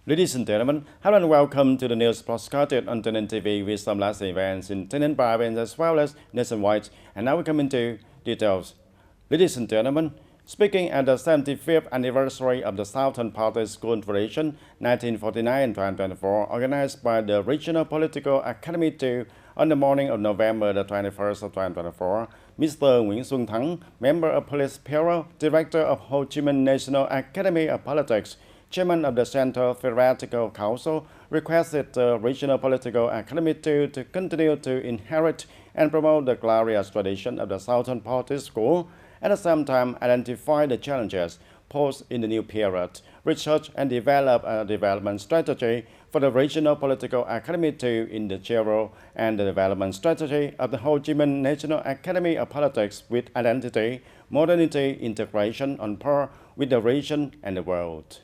Ladies and gentlemen, hello and welcome to the news broadcasted on TayNinhTV with some last events in TayNinh province as well as nationwide. And now we come into details. Ladies and gentlemen, speaking at the 75th anniversary of the Southern Party School Federation 1949-2024, organized by the Regional Political Academy 2 on the morning of November the 21st of 2024, Mr. Nguyễn Xuân Thắng, member of Police Bureau, Director of Ho Chi Minh National Academy of Politics, Chairman of the Central Theoretical Council, requested the Regional Political Academy to continue to inherit and promote the glorious tradition of the Southern Party School, at the same time identify the challenges posed in the new period, research and develop a development strategy for the Regional Political Academy 2 in the general and the development strategy of the Ho Chi Minh National Academy of Politics with identity, modernity, integration on par with the region and the world.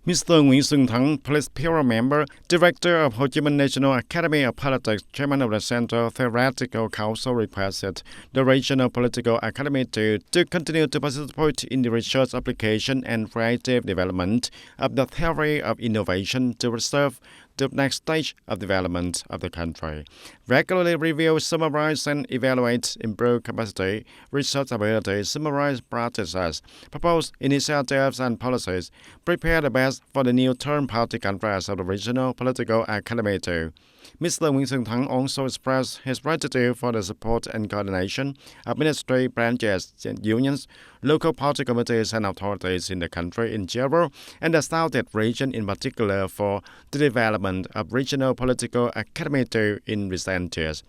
Mr. Nguyễn Xuân Thắng, Police Bureau member, Director of Ho Chi Minh National Academy of Politics, Chairman of the Central Theoretical Council, requested the Regional Political Academy to continue to participate in the research application and creative development of the theory of innovation to serve the next stage of development of the country. Regularly review, summarize, and evaluate, improve capacity, research ability, summarize practices, propose initiatives and policies, prepare the best for the new term party conference of the Regional Political Academy 2. Mr. Nguyễn Xuân Thắng also expressed his gratitude for the support and coordination of ministry branches, unions, local party committees and authorities in the country in general and the Southeast region in particular for the development of Regional Political Academy 2 in recent years.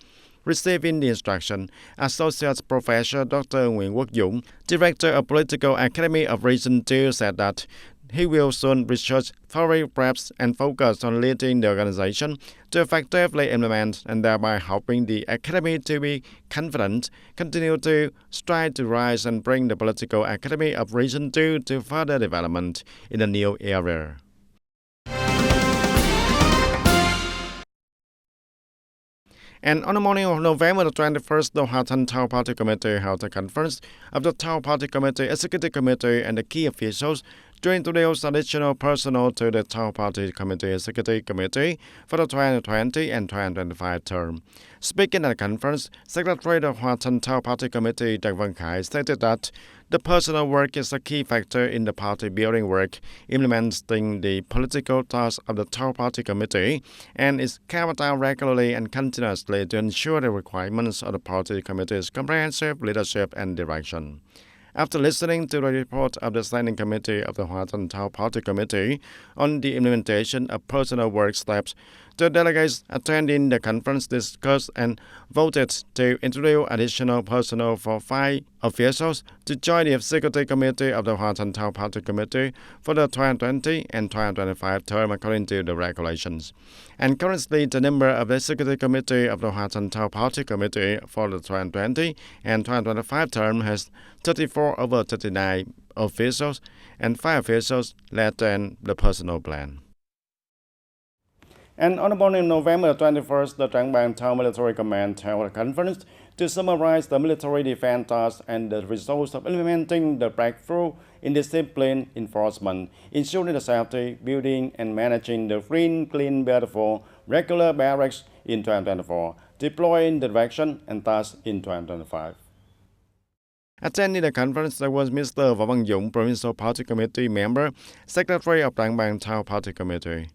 Receiving the instruction, Associate Professor Dr. Nguyễn Quốc Dũng, Director of Political Academy of Region 2, said that he will soon research thorough preps and focus on leading the organization to effectively implement and thereby helping the academy to be confident, continue to strive to rise and bring the Political Academy of Region 2 to further development in a new era. And on the morning of November the 21st, the Hoa Thanh Thao Party Committee held a conference of the Thao Party Committee, Executive Committee, and the key officials to introduce additional personnel to the Thao Party Committee Executive Committee for the 2020 and 2025 term. Speaking at the conference, Secretary of the Hoa Thanh Thao Party Committee, Đặng Văn Khải, stated that the personal work is a key factor in the party building work, implementing the political tasks of the Thao Party Committee, and is carried out regularly and continuously to ensure the requirements of the party committee's comprehensive leadership and direction. After listening to the report of the Standing Committee of the Hoa Thanh Thao Party Committee on the implementation of personal work steps, the delegates attending the conference discussed and voted to introduce additional personnel for 5 officials to join the Executive Committee of the Hoa Thanh Thao Party Committee for the 2020 and 2025 term according to the regulations. And currently, the number of the Executive Committee of the Hoa Thanh Thao Party Committee for the 2020 and 2025 term has 34 over 39 officials and 5 officials less than the personnel plan. And on the morning of November 21st, the Trang Bang Thao Military Command held a conference to summarize the military defense tasks and the results of implementing the breakthrough in discipline enforcement, ensuring the safety, building, and managing the free, clean, beautiful, regular barracks in 2024, deploying the direction and tasks in 2025. Attending the conference, there was Mr. Võ Văn Dũng, Provincial Party Committee member, Secretary of Trang Bang Thao Party Committee.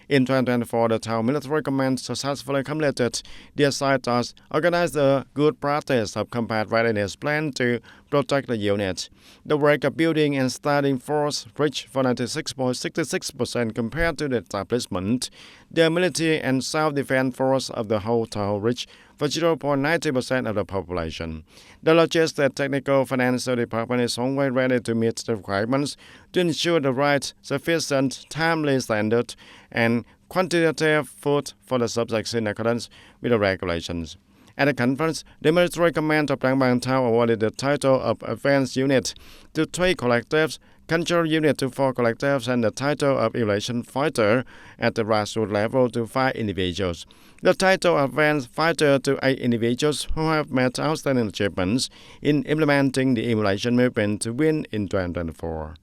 In 2024, the Thao Military Command successfully completed the assigned task, organized a good practice of combat readiness plan to protect the unit. The work of building and starting force reached 96.66% compared to the establishment. The military and self-defense force of the whole Thao reached for 0.90% of the population. The logistics, technical, financial department is always ready to meet the requirements to ensure the right, sufficient, timely standard and quantitative food for the subjects in accordance with the regulations. At the conference, the Military Command of Trang Bang Thao awarded the title of Advanced Unit to 3 collectives, Cultural Unit to 4 collectives, and the title of Elation Fighter at the grassroots level to 5 individuals. The title of Advanced Fighter to 8 individuals who have made outstanding achievements in implementing the emulation movement to win in 2024.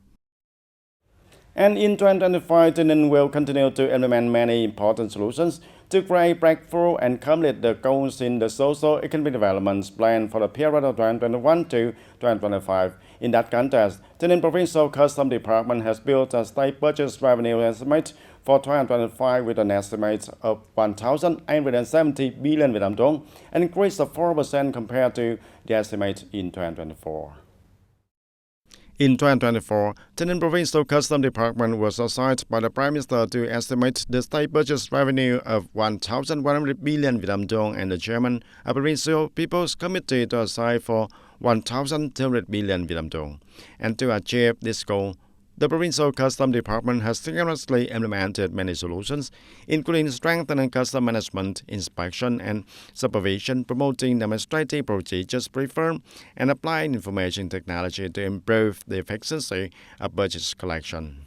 And in 2025, TayNinhTV will continue to implement many important solutions to create breakthrough and complete the goals in the socio-economic development plan for the period of 2021 to 2025. In that context, TayNinhTV Provincial Customs Department has built a state budget revenue estimate for 2025 with an estimate of 1,870 billion Vietnam dong, an increase of 4% compared to the estimate in 2024. In 2024, TayNinhTV Provincial Customs Department was assigned by the Prime Minister to estimate the state budget revenue of 1,100 billion Vietnam dong, and the Chairman of the Provincial People's Committee to assign for 1,200 billion Vietnam dong. And to achieve this goal, the Provincial Customs Department has rigorously implemented many solutions, including strengthening custom management, inspection, and supervision, promoting administrative procedures reform, and applying information technology to improve the efficiency of budget collection.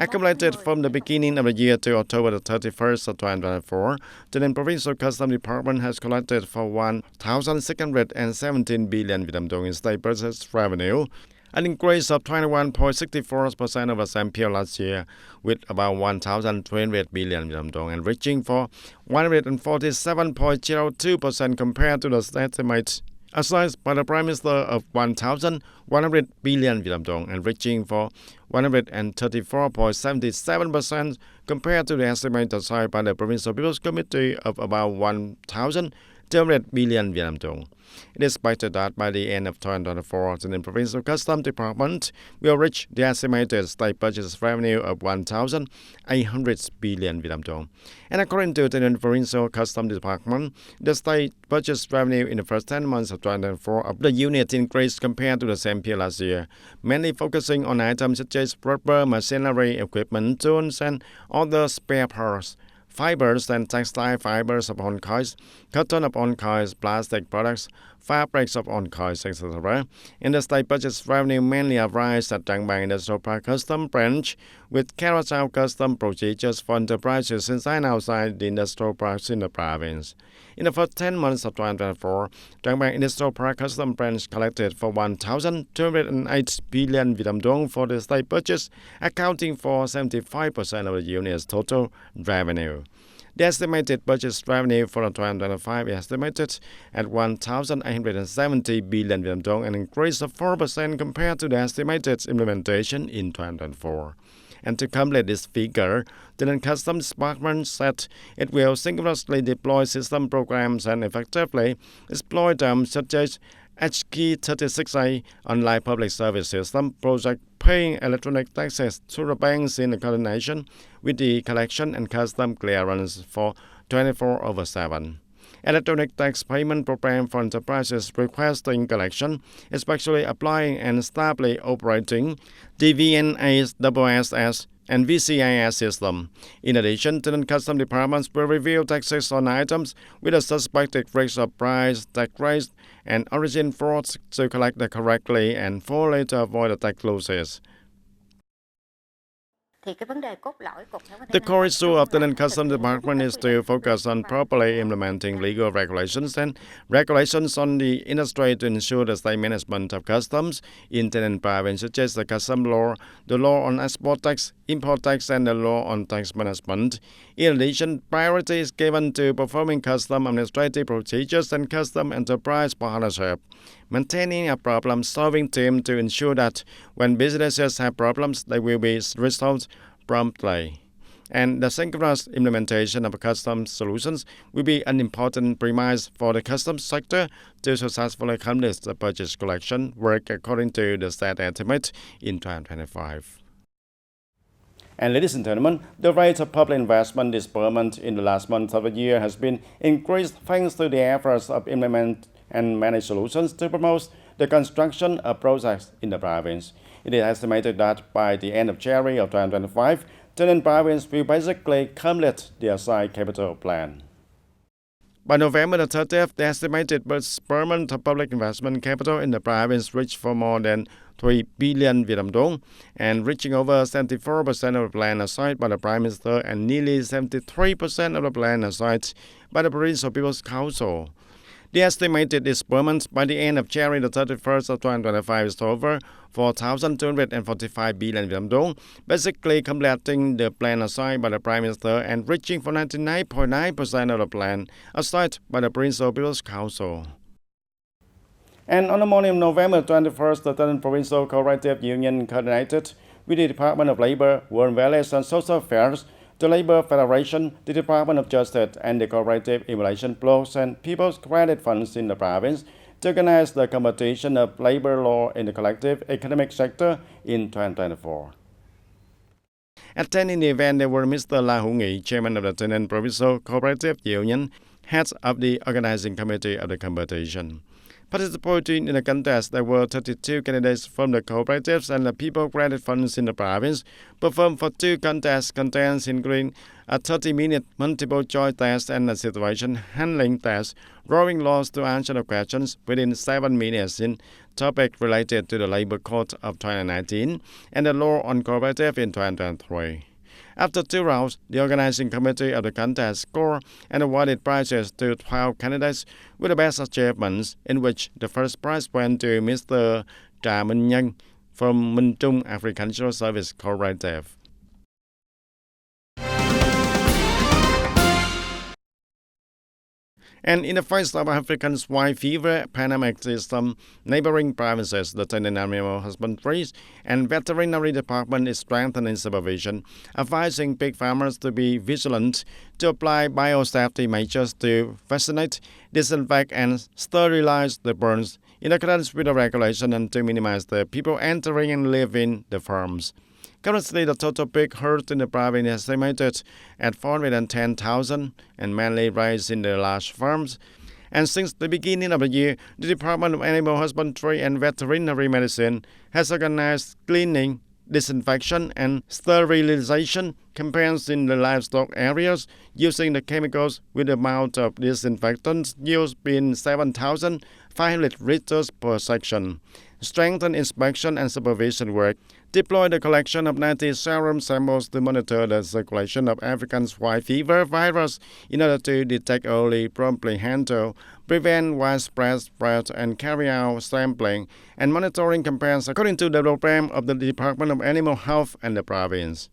Accumulated from the beginning of the year to October 31st of 2024, the Provincial Customs Department has collected for 1,617 billion Vietnam dong in state budget revenue, an increase of 21.64% over the same period last year, with about 1,300 billion Vietnam dong, and reaching for 147.02% compared to the estimate assigned by the Prime Minister of 1,100 billion Vietnam dong, and reaching for 134.77% compared to the estimate assigned by the Provincial People's Committee of about 1,200 billion Vietnam dong. It is expected that by the end of 2024, the Provincial Customs Department will reach the estimated state budget revenue of 1,800 billion Vietnam dong. And according to the Provincial Customs Department, the state budget revenue in the first 10 months of 2024 of the unit increased compared to the same period last year, mainly focusing on items such as rubber, machinery, equipment, tools, and other spare parts, fibers and textile fibers of on coils, cotton of on coils, plastic products, fabrics of on coils, etc. In the state budget revenue mainly arise at Trang Bang Industrial Park Custom Branch, with carried out custom procedures for enterprises inside and outside the industrial parks in the province. In the first 10 months of 2024, Trang Bang Industrial Park Custom Branch collected for 1,208 billion Vietnam dong for the state budget, accounting for 75% of the unit's total revenue. The estimated budget revenue for 2025 is estimated at 1,870 billion Vietnam dong, an increase of 4% compared to the estimated implementation in 2024. And to complete this figure, the Customs Department said it will synchronously deploy system programs and effectively exploit them, such as HK36A online public service system project, paying electronic taxes to the banks in coordination with the collection and custom clearance for 24/7. Electronic tax payment program for enterprises requesting collection, especially applying and stably operating TTVNEWS and VCIS system. In addition, the Customs Departments will review taxes on items with a suspected risk of price, tax rates, and origin frauds to collect them correctly and fully to avoid the tax losses. The core issue of the Customs Department is to focus on properly implementing legal regulations and regulations on the industry to ensure the state management of customs in the province, such as the customs law, the law on export tax, import tax, and the law on tax management. In addition, priority is given to performing custom administrative procedures and custom enterprise partnership, maintaining a problem-solving team to ensure that when businesses have problems, they will be resolved promptly. And the synchronous implementation of customs solutions will be an important premise for the customs sector to successfully accomplish the budget collection work according to the state estimate in 2025. And ladies and gentlemen, the rate of public investment disbursement in the last month of the year has been increased thanks to the efforts of implement and manage solutions to promote the construction of projects in the province. It is estimated that by the end of January of 2025, the province will basically complete the assigned capital plan. By November 30th, the estimated disbursement of public investment capital in the province reached for more than 3 billion Vietnam dong, and reaching over 74% of the plan assigned by the Prime Minister and nearly 73% of the plan assigned by the Provincial People's Council. The estimated disbursement by the end of January the 31st of 2025 is over 4,245 billion Vietnam dong, basically completing the plan assigned by the Prime Minister and reaching for 99.9% of the plan assigned by the Provincial People's Council. And on the morning of November 21st, the 13th Provincial Cooperative Union coordinated with the Department of Labor, Work Values and Social Affairs, the Labor Federation, the Department of Justice, and the Cooperative Emulation Blocks and People's Credit Funds in the province to organize the competition of labor law in the collective economic sector in 2024. Attending the event, there were Mr. La Hu Nghị, Chairman of the 13th Provincial Cooperative Union, heads of the organizing committee of the competition. Participating in the contest, there were 32 candidates from the cooperatives and the people credit funds in the province, performed for 2 contests including a 30-minute multiple choice test and a situation handling test, drawing laws to answer the questions within 7 minutes in topics related to the Labor Code of 2019 and the law on cooperative in 2023. After 2 rounds, the organizing committee of the contest scored and awarded prizes to 12 candidates with the best achievements, in which the first prize went to Mr. Trà Minh Nhân from Minh Trung Agricultural Service Cooperative. And in the face of African swine fever pandemic in some neighboring provinces, the TayNinhTV Animal Husbandry and Veterinary Department is strengthening supervision, advising pig farmers to be vigilant, to apply biosafety measures to vaccinate, disinfect, and sterilize the burns in accordance with the regulation and to minimize the people entering and leaving the farms. Currently, the total pig herd in the province is estimated at 410,000 and mainly raised in the large farms. And since the beginning of the year, the Department of Animal Husbandry and Veterinary Medicine has organized cleaning, disinfection, and sterilization campaigns in the livestock areas using the chemicals with the amount of disinfectants used being 7,500 liters per section. Strengthen inspection and supervision work. Deploy the collection of 90 serum samples to monitor the circulation of African swine fever virus in order to detect early, promptly handle, prevent widespread spread, and carry out sampling and monitoring campaigns according to the program of the Department of Animal Health and the province.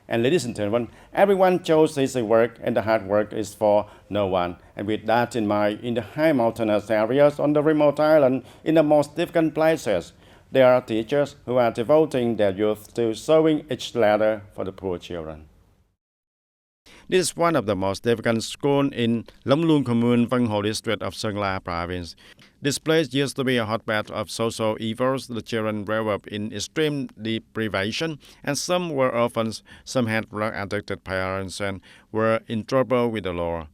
And ladies and gentlemen, everyone chose easy work and the hard work is for no one. And with that in mind, in the high mountainous areas on the remote island, in the most difficult places, there are teachers who are devoting their youth to sewing each letter for the poor children. This is one of the most difficult schools in Long Luông Commune, Vân Hồ District of Sơn La Province. This place used to be a hotbed of social evils. The children grew up in extreme deprivation, and some were orphans, some had drug-addicted parents, and were in trouble with the law.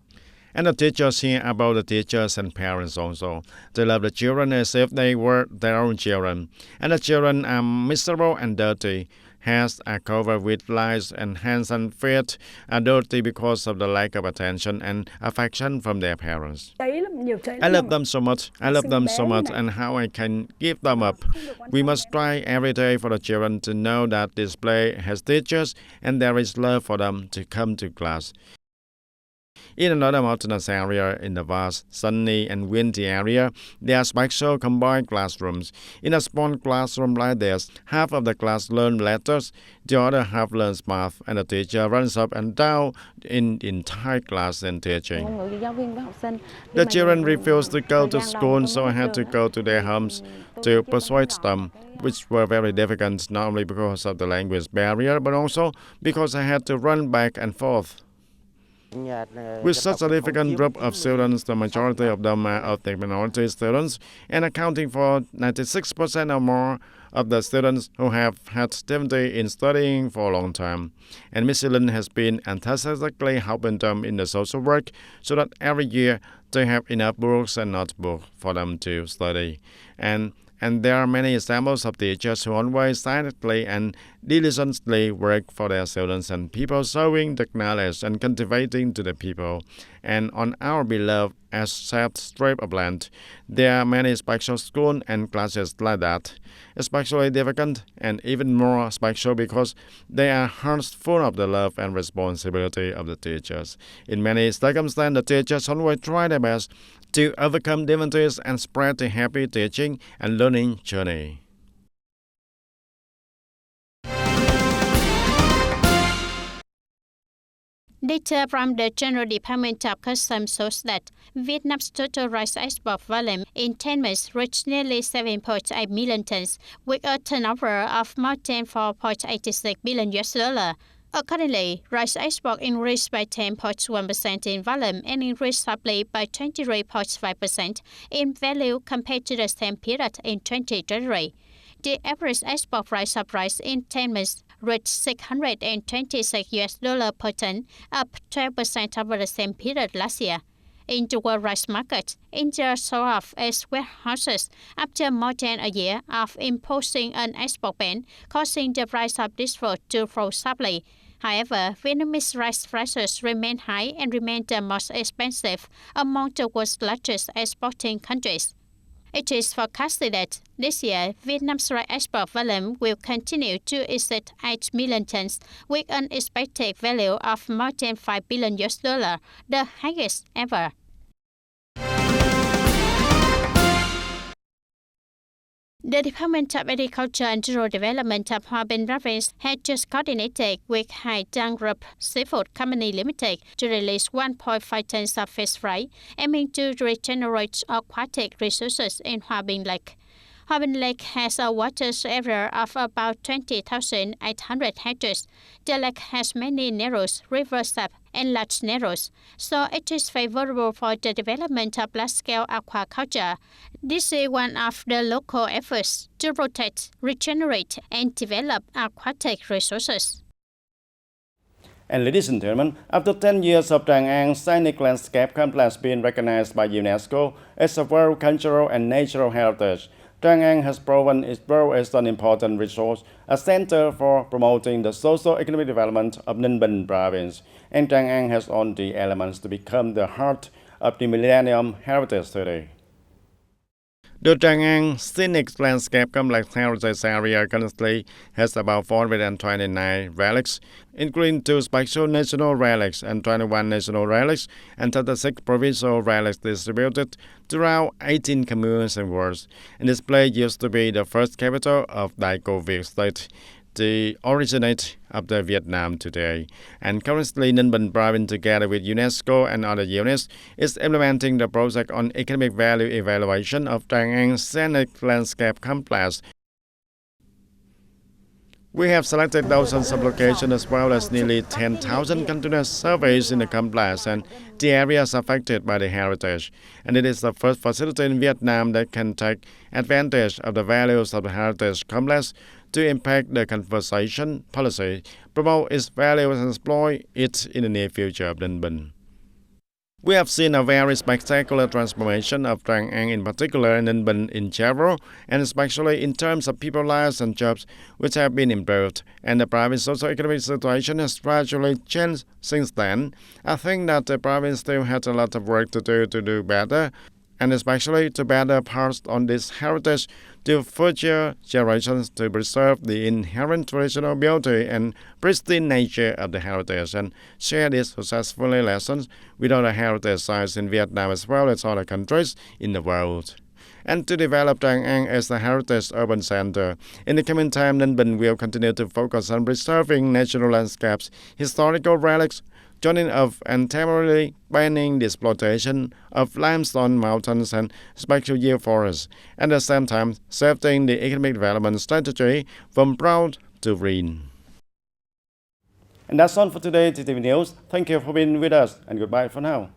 And the teachers hear about the teachers and parents also. They love the children as if they were their own children. And the children are miserable and dirty. Hands are covered with lice and hands and feet are dirty because of the lack of attention and affection from their parents. I love them so much. And how I can give them up. We must try every day for the children to know that this place has teachers and there is love for them to come to class. In another mountainous area in the vast, sunny and windy area, there are special combined classrooms. In a small classroom like this, half of the class learn letters, the other half learns math, and the teacher runs up and down in the entire class and teaching. The children refused to go to school, so I had to go to their homes to persuade them, which were very difficult, not only because of the language barrier, but also because I had to run back and forth. With such a difficult group of students, the majority of them are ethnic minority students, and accounting for 96% or more of the students who have had difficulty in studying for a long time. And Miss Ellen has been enthusiastically helping them in the social work so that every year they have enough books and notebooks for them to study. And there are many examples of teachers who always silently and diligently work for their children and people, showing the knowledge and cultivating to the people. And on our beloved asset strip of land, there are many special schools and classes like that, especially difficult and even more special because they are hearts full of the love and responsibility of the teachers. In many circumstances, the teachers always try their best to overcome difficulties and spread the happy teaching and learning journey. Data from the General Department of Customs shows that Vietnam's total rice export volume in 10 months reached nearly 7.8 million tons, with a turnover of more than 4.86 billion US. Accordingly, rice export increased by 10.1% in volume and increased sharply by 23.5% in value compared to the same period in 2023. The average export price of rice in 10 months reached $626 per ton, up 12% over the same period last year. In the world rice market, India sold off its warehouses after more than a year of imposing an export ban, causing the price of this food to fall sharply. However, Vietnamese rice prices remain high and remain the most expensive among the world's largest exporting countries. It is forecasted that this year, Vietnam's rice export volume will continue to exceed 8 million tons, with an expected value of more than $5 billion, the highest ever. The Department of Agriculture and Rural Development of Hòa Bình Province had just coordinated with Hai Dang Group Seafood Company Limited to release 1.5 tons of fish fry, aiming to regenerate aquatic resources in Hòa Bình Lake. Hòa Bình Lake has a water area of about 20,800 hectares. The lake has many narrows, rivers and large narrows, so it is favorable for the development of large-scale aquaculture. This is one of the local efforts to protect, regenerate, and develop aquatic resources. And ladies and gentlemen, after 10 years of Trang An Scenic Landscape Complex being recognized by UNESCO as a World Cultural and Natural Heritage, Trang An has proven its role as an important resource, a center for promoting the socio-economic development of Ninh Bình province, and Trang An has all the elements to become the heart of the Millennium Heritage City. The Trang An Scenic Landscape Complex Heritage Area currently has about 429 relics, including 2 special national relics and 21 national relics and 36 provincial relics distributed throughout 18 communes and wards. And this place used to be the first capital of Dai Co Viet State, the originate of the Vietnam today. And currently, Ninh Bình province, together with UNESCO and other units, is implementing the project on economic value evaluation of Trang An Scenic Landscape Complex. We have selected thousands of locations as well as nearly 10,000 continuous surveys in the complex and the areas affected by the heritage. And it is the first facility in Vietnam that can take advantage of the values of the heritage complex to impact the conservation policy, promote its values and exploit it in the near future of Ninh Bình. We have seen a very spectacular transformation of Trang An in particular and Ninh Bình in general, and especially in terms of people's lives and jobs, which have been improved, and the province's socio-economic situation has gradually changed since then. I think that the province still has a lot of work to do better, and especially to better pass on this heritage to future generations to preserve the inherent traditional beauty and pristine nature of the heritage and share these successful lessons with other heritage sites in Vietnam as well as other countries in the world. And to develop Trang An as a heritage urban center. In the coming time, Ninh Bình will continue to focus on preserving natural landscapes, historical relics, joining up and temporarily banning the exploitation of limestone mountains and special year forests, at the same time shifting the economic development strategy from brown to green. And that's all for today, TTV News. Thank you for being with us, and goodbye for now.